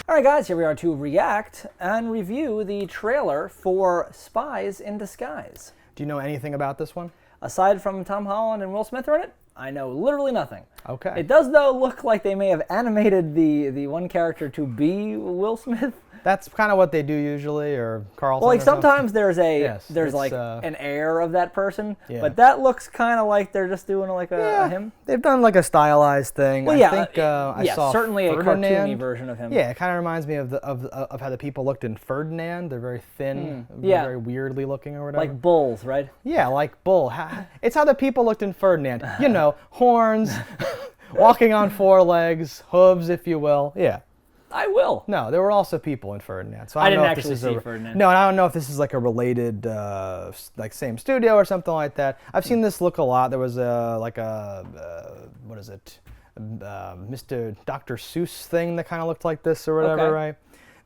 Alright guys, here we are to react and review the trailer for Spies in Disguise. Do you know anything about this one? Aside from Tom Holland and Will Smith are in it, I know literally nothing. Okay. It does though look like they may have animated the one character to be Will Smith. That's kind of what they do usually, or Carlton. Well, like or something. sometimes there's a Yes, like an air of that person, yeah. but that looks kind of like they're just doing like a him. They've done like a stylized thing. Well, yeah, I think I saw certainly Ferdinand. a cartoony version of him. Yeah, it kind of reminds me of how the people looked in Ferdinand. They're very thin, very weirdly looking or whatever. Like bulls, right? Yeah, like bull. It's how the people looked in Ferdinand. You know, horns, walking on four legs, hooves, if you will. Yeah. I will. No, there were also people in Ferdinand. So I don't didn't know if actually this is see Ferdinand. No, and I don't know if this is like a related, like same studio or something like that. I've seen this look a lot. There was what is it, Mr. Dr. Seuss thing that kind of looked like this or whatever, right?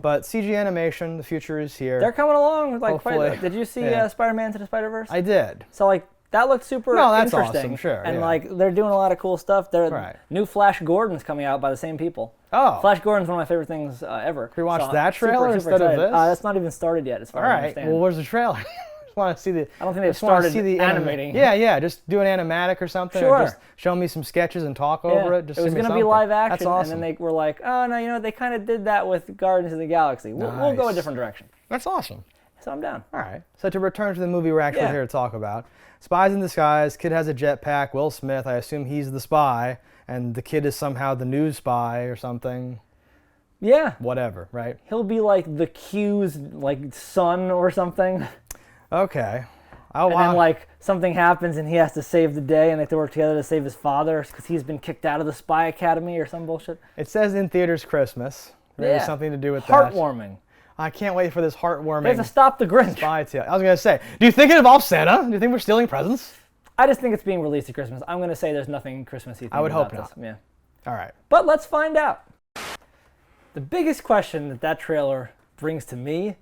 But CG animation, the future is here. They're coming along like Hopefully. quite. Did you see Spider-Man Into the Spider-Verse? I did. So like. That looked super interesting. Awesome, sure. And like they're doing a lot of cool stuff. New Flash Gordon's coming out by the same people. Oh. Flash Gordon's one of my favorite things ever. Can we watch that trailer instead of this? That's not even started yet, as far as I understand. Well, where's the trailer? Just want to see the. I don't think they've started animating. Yeah. Just do an animatic or something. Sure. Or just show me some sketches and talk over it. Just it was going to be live action, That's awesome. and then they were like, oh no, you know, they kind of did that with Guardians of the Galaxy. We'll go a different direction. That's awesome. So I'm down. All right. So to return to the movie we're actually here to talk about, Spies in Disguise. Kid has a jetpack. Will Smith. I assume he's the spy, and the kid is somehow the news spy or something. Yeah. Whatever. Right. He'll be like the Q's like son or something. Okay. And then like something happens and he has to save the day, and they have to work together to save his father because he's been kicked out of the spy academy or some bullshit. It says in theaters Christmas. Maybe something to do with Heartwarming. I can't wait for this heartwarming. They have to stop the Grinch. Spy tale. I was going to say, do you think it involves Santa? Do you think we're stealing presents? I just think it's being released at Christmas. I'm going to say there's nothing Christmassy. I would hope not. This. Yeah. All right. But let's find out. The biggest question that trailer brings to me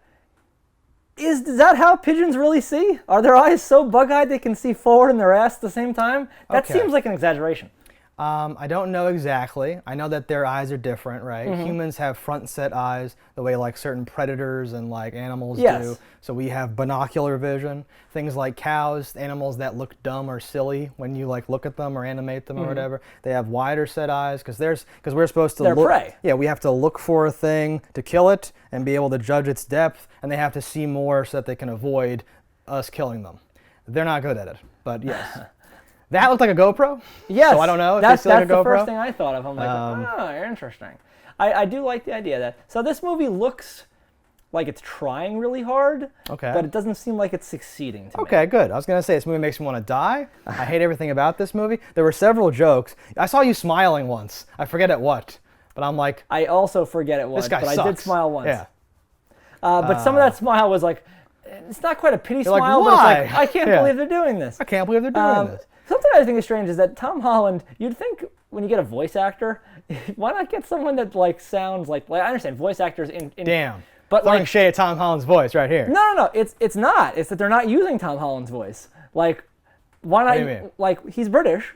is that how pigeons really see? Are their eyes so bug-eyed they can see forward and their ass at the same time? That seems like an exaggeration. I don't know exactly. I know that their eyes are different, right? Humans have front set eyes the way like certain predators and like animals do. So we have binocular vision. Things like cows, animals that look dumb or silly when you like look at them or animate them or whatever, they have wider set eyes because we're supposed to They're prey. Yeah, we have to look for a thing to kill it and be able to judge its depth, and they have to see more so that they can avoid us killing them. They're not good at it, but yes. That looked like a GoPro? Yes. So I don't know if that's like a GoPro. The first thing I thought of. I'm like, oh, interesting. I do like the idea of that. So this movie looks like it's trying really hard, but it doesn't seem like it's succeeding to me. Okay, good. I was going to say, this movie makes me want to die. I hate everything about this movie. There were several jokes. I saw you smiling once. I forget at what, but I'm like... I also forget at what, this guy but sucks. I did smile once. Yeah. But some of that smile was like, it's not quite a pity You're smile, like, but it's like, I can't believe they're doing this. I can't believe they're doing this. Something I think is strange is that Tom Holland, you'd think when you get a voice actor, why not get someone that like sounds like I understand voice actors in Damn. But throwing like shade at Tom Holland's voice right here. No. It's not. It's that they're not using Tom Holland's voice. Like, why not? What do you mean? Like, he's British.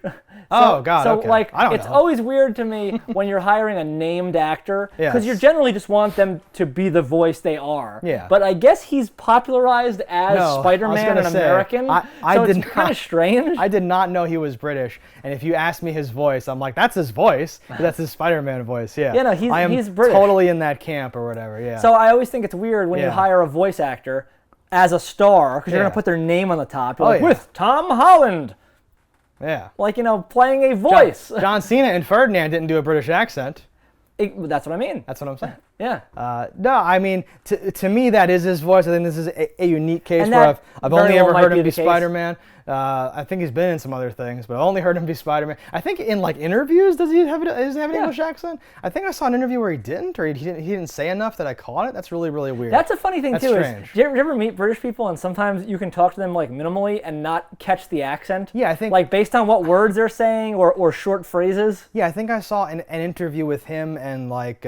Oh God. So okay. like, I don't it's know. always weird to me when you're hiring a named actor because Yes. you generally just want them to be the voice they are. Yeah. But I guess he's popularized as Spider-Man and American. So it's kind of strange. I did not know he was British, and if you asked me his voice, I'm like, that's his voice. That's his Spider-Man voice. Yeah. Yeah, no, he's British. Totally in that camp or whatever. Yeah. So I always think it's weird when you hire a voice actor as a star because you're gonna put their name on the top. You're like, with Tom Holland. Yeah. Like, you know, playing a voice. John Cena and Ferdinand didn't do a British accent. That's what I mean. That's what I'm saying. Yeah. No, I mean, to me, that is his voice. I think this is a unique case And where I've only ever heard him be be Spider-Man. I think he's been in some other things, but I've only heard him be Spider-Man. I think in like interviews, does he have an English accent? I think I saw an interview where he didn't, or he didn't say enough that I caught it. That's really, really weird. That's a funny thing too. Strange. Do you ever meet British people and sometimes you can talk to them like minimally and not catch the accent? Yeah, I think like based on what words they're saying or short phrases. Yeah, I think I saw an interview with him and like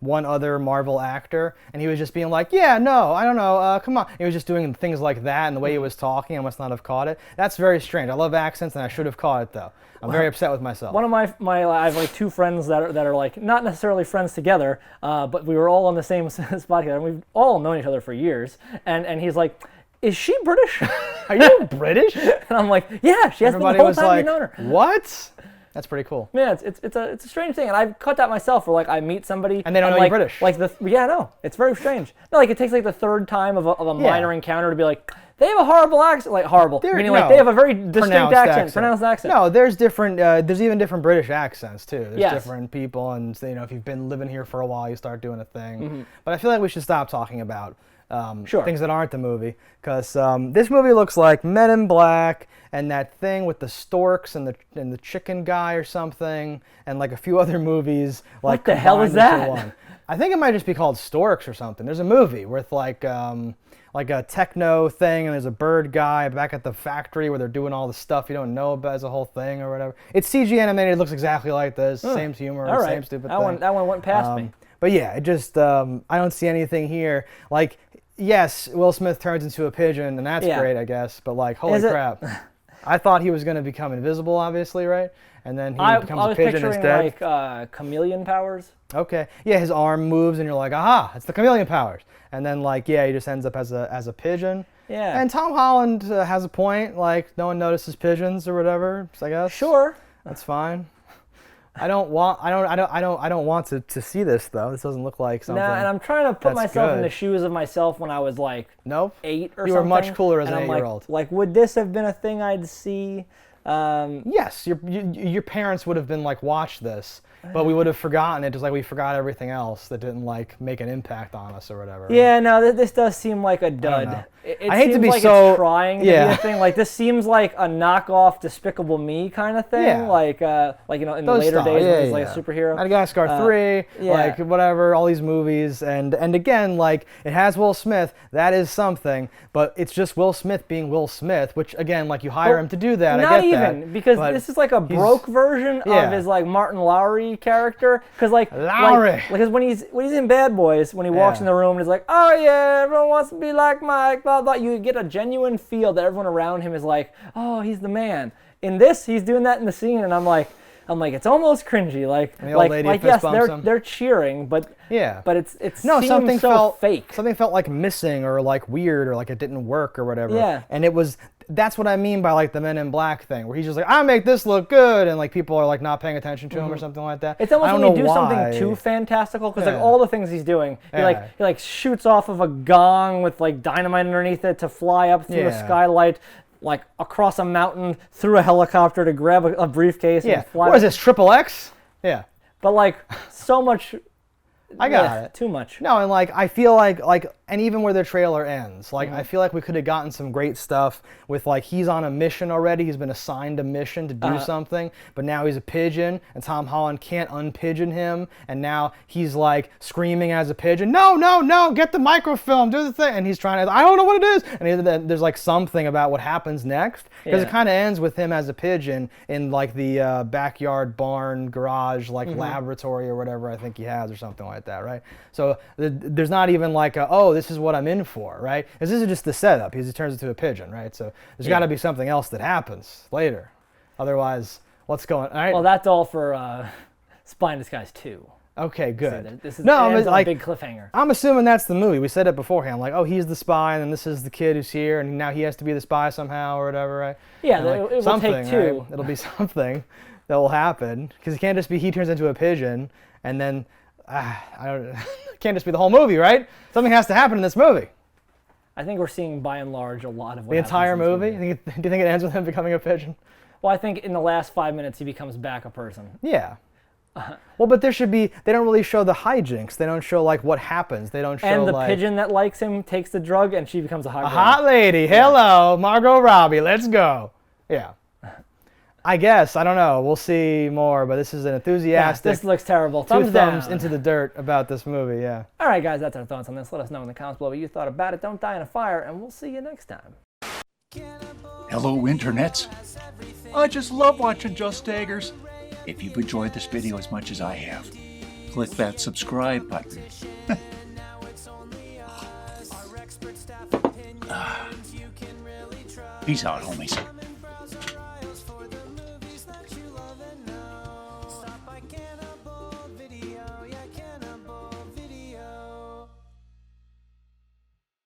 one other Marvel actor, and he was just being like, yeah, no, I don't know, come on. He was just doing things like that, and the way he was talking, I must not have caught it. That's very strange. I love accents, and I should have caught it, though. I'm very upset with myself. One of my I have like 2 friends that are like not necessarily friends together, but we were all on the same spot together, and we've all known each other for years. And he's like, "Is she British? Are you British?" And I'm like, "Yeah, she has been the Everybody whole was time like, we've known her." what? That's pretty cool. Yeah, it's a strange thing, and I've caught that myself. Where like I meet somebody and they don't know like, you're British. Like no, it's very strange. No, like it takes like the 3rd time of a minor encounter to be like, they have a horrible accent, like horrible, meaning like they have a very distinct pronounced accent. No, there's different. There's even different British accents too. There's Yes. different people, and if you've been living here for a while, you start doing a thing. But I feel like we should stop talking about things that aren't the movie, because this movie looks like Men in Black and that thing with the storks and the chicken guy or something, and like a few other movies. Like what the hell is that? One. I think it might just be called Storks or something. There's a movie with like a techno thing, and there's a bird guy back at the factory where they're doing all the stuff you don't know about as a whole thing or whatever. It's CG animated. It looks exactly like this. Same humor, same stupid thing. That one went past me. But yeah, it just I don't see anything here. Like, yes, Will Smith turns into a pigeon, and that's great, I guess. But like, holy crap! I thought he was going to become invisible, obviously, right? And then he becomes a pigeon instead. I was picturing like chameleon powers. Okay. Yeah, his arm moves, and you're like, aha, it's the chameleon powers. And then like, yeah, he just ends up as a pigeon. Yeah. And Tom Holland has a point. Like, no one notices pigeons or whatever. So I guess. Sure. That's fine. I don't want to see this though. This doesn't look like something. Nah, and I'm trying to put myself good. in the shoes of myself when I was like 8 or something. You were much cooler as an 8-year-old. Like, would this have been a thing I'd see? Yes, your parents would have been like, watch this, but we would have forgotten it, just like we forgot everything else that didn't like make an impact on us or whatever. Yeah, no, this does seem like a dud. I hate to be like so it's trying to be a thing. Like this seems like a knockoff Despicable Me kind of thing. Yeah. Like in the later days when he's like a superhero. Madagascar 3, like whatever, all these movies, and again, like it has Will Smith. That is something, but it's just Will Smith being Will Smith, which again, like you hire him to do that. Not I get even that, because this is like a broke version of his like Martin Lowry character. Because like Lowry, because when he's in Bad Boys, when he walks in the room and he's like, oh yeah, everyone wants to be like Mike. Blah blah. You get a genuine feel that everyone around him is like, oh, he's the man. In this, he's doing that in the scene, and I'm like, it's almost cringy. Like yes, they're cheering, but it seems something so felt fake. Something felt like missing or like weird or like it didn't work or whatever. Yeah. And that's what I mean by like the Men in Black thing, where he's just like, I make this look good, and like people are like not paying attention to him or something like that. It's almost when you do something too fantastical, because like all the things he's doing, he like shoots off of a gong with like dynamite underneath it to fly up through a skylight, like across a mountain, through a helicopter to grab a briefcase and fly. What is this, XXX? Yeah. But like so much. I got it. Too much. No, and like I feel like and even where the trailer ends, like I feel like we could have gotten some great stuff with like he's on a mission already. He's been assigned a mission to do something, but now he's a pigeon, and Tom Holland can't unpigeon him, and now he's like screaming as a pigeon, no, get the microfilm, do the thing, and he's trying to, I don't know what it is, and there's like something about what happens next, because it kind of ends with him as a pigeon in like the backyard barn garage like laboratory or whatever I think he has or something like that, right? So there's not even like this is what I'm in for, right? Because this is just the setup. He turns into a pigeon, right? So there's got to be something else that happens later. Otherwise, what's going on? All right. Well, that's all for Spy in Disguise 2. Okay, good. So this is like a big cliffhanger. I'm assuming that's the movie. We said it beforehand. Like, oh, he's the spy, and then this is the kid who's here, and now he has to be the spy somehow or whatever, right? Yeah, it will take 2. Right? It'll be something that will happen, because it can't just be he turns into a pigeon, and then it can't just be the whole movie, right? Something has to happen in this movie. I think we're seeing, by and large, a lot of what the entire happens in movie. this movie. Do you think it ends with him becoming a pigeon? Well, I think in the last 5 minutes he becomes back a person. Yeah. Well, but there should be. They don't really show the hijinks. They don't show like what happens. They don't show. And the pigeon that likes him takes the drug, and she becomes a hot girl. Hot lady. Hello, Margot Robbie. Let's go. Yeah. I guess, I don't know. We'll see more, but this is an enthusiastic. Yeah, this looks terrible. Thumbs into the dirt about this movie, yeah. All right, guys, that's our thoughts on this. Let us know in the comments below what you thought about it. Don't die in a fire, and we'll see you next time. Hello, internets. I just love watching JustDaggers. If you've enjoyed this video as much as I have, click that subscribe button. Peace out, homies.